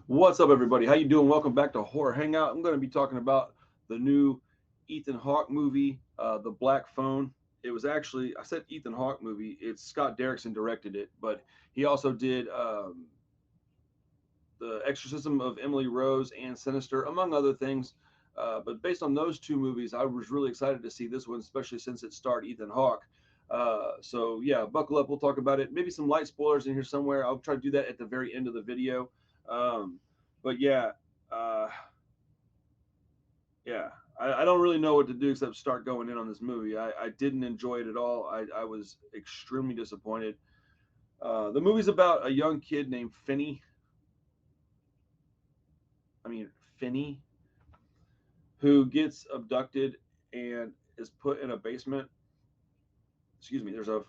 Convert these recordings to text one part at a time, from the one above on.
What's up, everybody? How you doing? Welcome back to Horror Hangout. I'm going to be talking about the new Ethan Hawke movie, The Black Phone. It was actually I said Ethan Hawke movie. It's Scott Derrickson directed it, but he also did The Exorcism of Emily Rose and Sinister, among other things. But based on those two movies, I was really excited to see this one, especially since it starred Ethan Hawke. So yeah, buckle up. We'll talk about it. Maybe some light spoilers in here somewhere. I'll try to do that at the very end of the video. Um, but yeah, uh, yeah, I don't really know what to do except start going in on this movie. I didn't enjoy it at all. I was extremely disappointed. The movie's about a young kid named Finney. I mean, Finney, who gets abducted and is put in a basement. Excuse me. There's a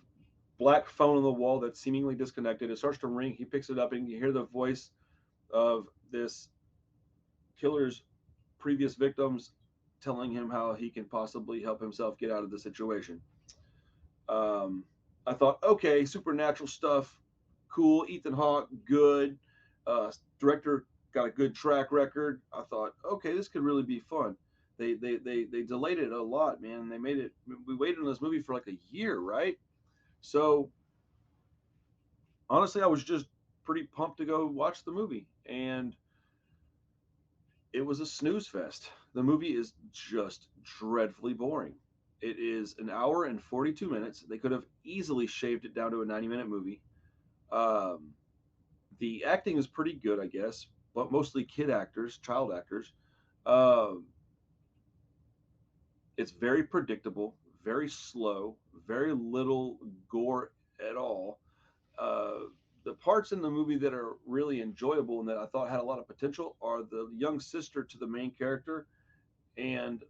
black phone on the wall that's seemingly disconnected. It starts to ring. He picks it up and you hear the voice of this killer's previous victims telling him how he can possibly help himself get out of the situation. Um, I thought, okay, supernatural stuff, cool. Ethan Hawke, good. Director got a good track record. I thought, okay, this could really be fun. They delayed it a lot, man. They made it. We waited on this movie for like a year, right? So honestly, I was just pretty pumped to go watch the movie, and it was a snooze fest. The movie is just dreadfully boring. It is an hour and 42 minutes. They could have easily shaved it down to a 90-minute movie. Um, the acting is pretty good, I guess, but mostly kid actors, child actors. Um, it's very predictable, very slow, very little gore at all. Uh, the parts in the movie that are really enjoyable and that I thought had a lot of potential are the young sister to the main character and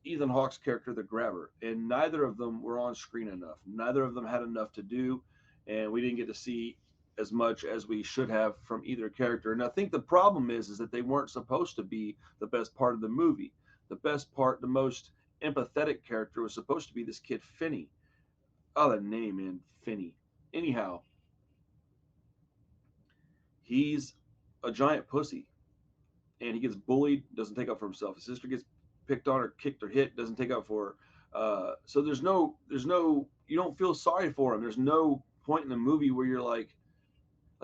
Ethan Hawke's character, the grabber. And neither of them were on screen enough. Neither of them had enough to do, and we didn't get to see as much as we should have from either character. And I think the problem is that they weren't supposed to be the best part of the movie. The best part, the most empathetic character was supposed to be this kid Finney. Oh, the name, man, Finney. Anyhow, he's a giant pussy, and he gets bullied, doesn't take up for himself. His sister gets picked on or kicked or hit, doesn't take up for her. So there's no, you don't feel sorry for him. There's no point in the movie where you're like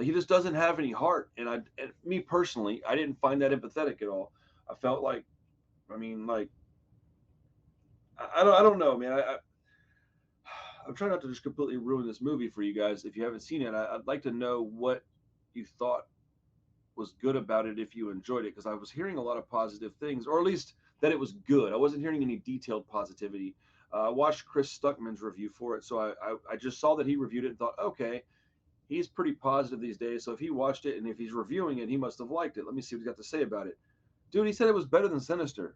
he just doesn't have any heart. And me personally, I didn't find that empathetic at all. I felt like, I mean, like, I don't know, man. I'm trying not to just completely ruin this movie for you guys. If you haven't seen it, I'd like to know what you thought was good about it if you enjoyed it, because I was hearing a lot of positive things, or at least that it was good. I wasn't hearing any detailed positivity. I watched Chris Stuckman's review for it, so I just saw that he reviewed it and thought, okay, he's pretty positive these days. So if he watched it and if he's reviewing it, he must have liked it. Let me see what he's got to say about it. Dude, he said it was better than Sinister.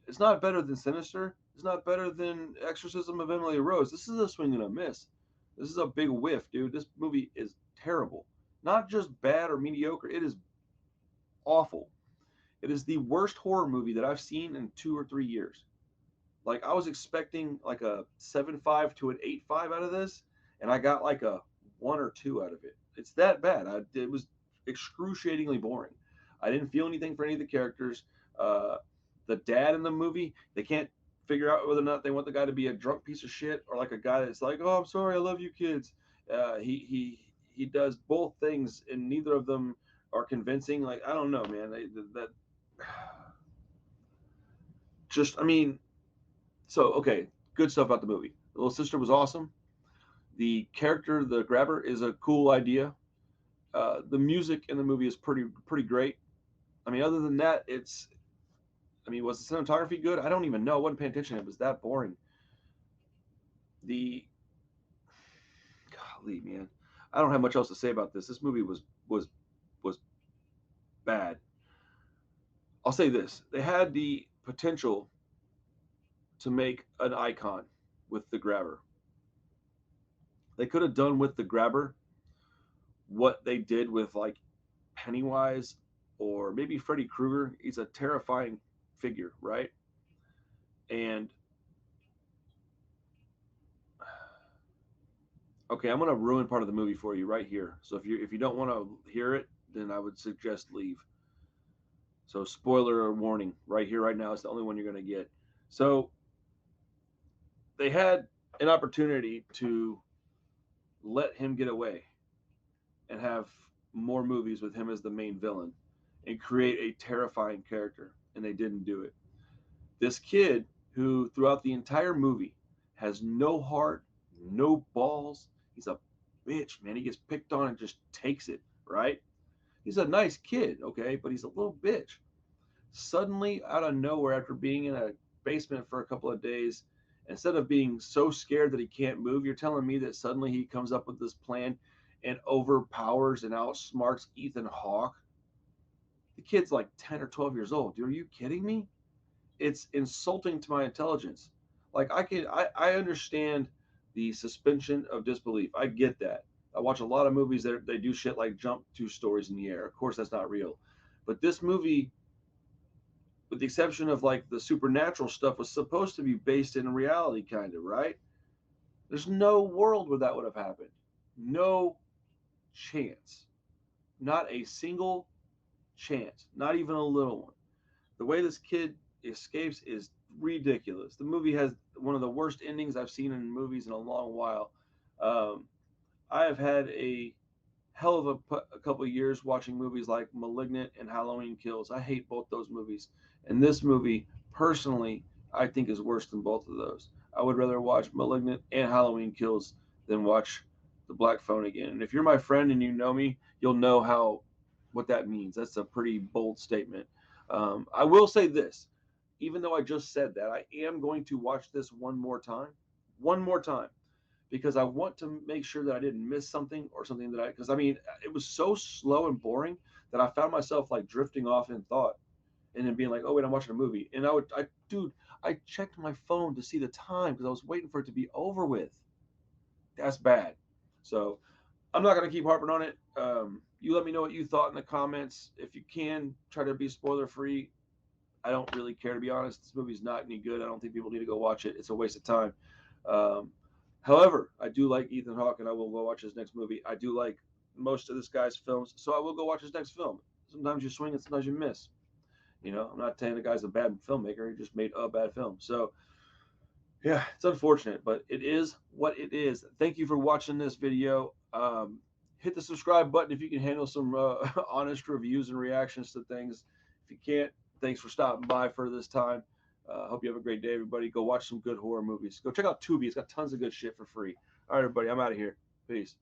It's not better than Sinister. It's not better than Exorcism of Emily Rose. This is a swing and a miss. This is a big whiff, dude. This movie is terrible. Not just bad or mediocre. It is awful. It is the worst horror movie that I've seen in 2 or 3 years. Like I was expecting like a 7.5 to an 8.5 out of this, and I got like a 1 or 2 out of it. It's that bad. It was excruciatingly boring. I didn't feel anything for any of the characters. Uh, the dad in the movie, they can't figure out whether or not they want the guy to be a drunk piece of shit or like a guy that's like, oh, I'm sorry, I love you kids. He does both things, and neither of them are convincing. Like I don't know, man. That just I mean, so okay, good stuff about the movie. The little sister was awesome. The character, the grabber, is a cool idea. The music in the movie is pretty great. I mean, other than that, it's. I mean, was the cinematography good? I don't even know. I wasn't paying attention. It was that boring. The golly, man, I don't have much else to say about this. This movie was bad. I'll say this: they had the potential to make an icon with the grabber. They could have done with the grabber what they did with like Pennywise or maybe Freddy Krueger. He's a terrifying figure, right? And okay, I'm gonna ruin part of the movie for you right here. So if you don't want to hear it, then I would suggest leave. So spoiler or warning right here, right now, is the only one you're going to get. So they had an opportunity to let him get away and have more movies with him as the main villain and create a terrifying character, and they didn't do it. This kid, who throughout the entire movie has no heart, no balls, he's a bitch, man. He gets picked on and just takes it, right? He's a nice kid, okay, but he's a little bitch. Suddenly, out of nowhere, after being in a basement for a couple of days, instead of being so scared that he can't move, you're telling me that suddenly he comes up with this plan and overpowers and outsmarts Ethan Hawke? The kid's like 10 or 12 years old. Dude, are you kidding me? It's insulting to my intelligence. Like I understand the suspension of disbelief. I get that. I watch a lot of movies that they do shit like jump 2 stories in the air. Of course, that's not real. But this movie, with the exception of like the supernatural stuff, was supposed to be based in reality, kind of, right? There's no world where that would have happened. No chance. Not a single chance. Not even a little one. The way this kid escapes is ridiculous. The movie has one of the worst endings I've seen in movies in a long while. Um, I have had a hell of a couple of years watching movies like Malignant and Halloween Kills. I hate both those movies. And this movie, personally, I think is worse than both of those. I would rather watch Malignant and Halloween Kills than watch The Black Phone again. And if you're my friend and you know me, you'll know what that means. That's a pretty bold statement. I will say this, even though I just said that, I am going to watch this one more time, because I want to make sure that I didn't miss something, or something that because I mean, it was so slow and boring that I found myself like drifting off in thought and then being like, oh, wait, I'm watching a movie. And dude, I checked my phone to see the time because I was waiting for it to be over with. That's bad. So I'm not going to keep harping on it. You let me know what you thought in the comments. If you can, try to be spoiler free. I don't really care, to be honest. This movie's not any good. I don't think people need to go watch it. It's a waste of time. Um, However, I do like Ethan Hawke, and I will go watch his next movie. I do like most of this guy's films, so I will go watch his next film. Sometimes you swing and sometimes you miss. I'm not saying the guy's a bad filmmaker. He just made a bad film. So, yeah, it's unfortunate, but it is what it is. Thank you for watching this video. Hit the subscribe button if you can handle some honest reviews and reactions to things. If you can't, thanks for stopping by for this time. Hope you have a great day, everybody. Go watch some good horror movies. Go check out Tubi. It's got tons of good shit for free. All right, everybody. I'm out of here. Peace.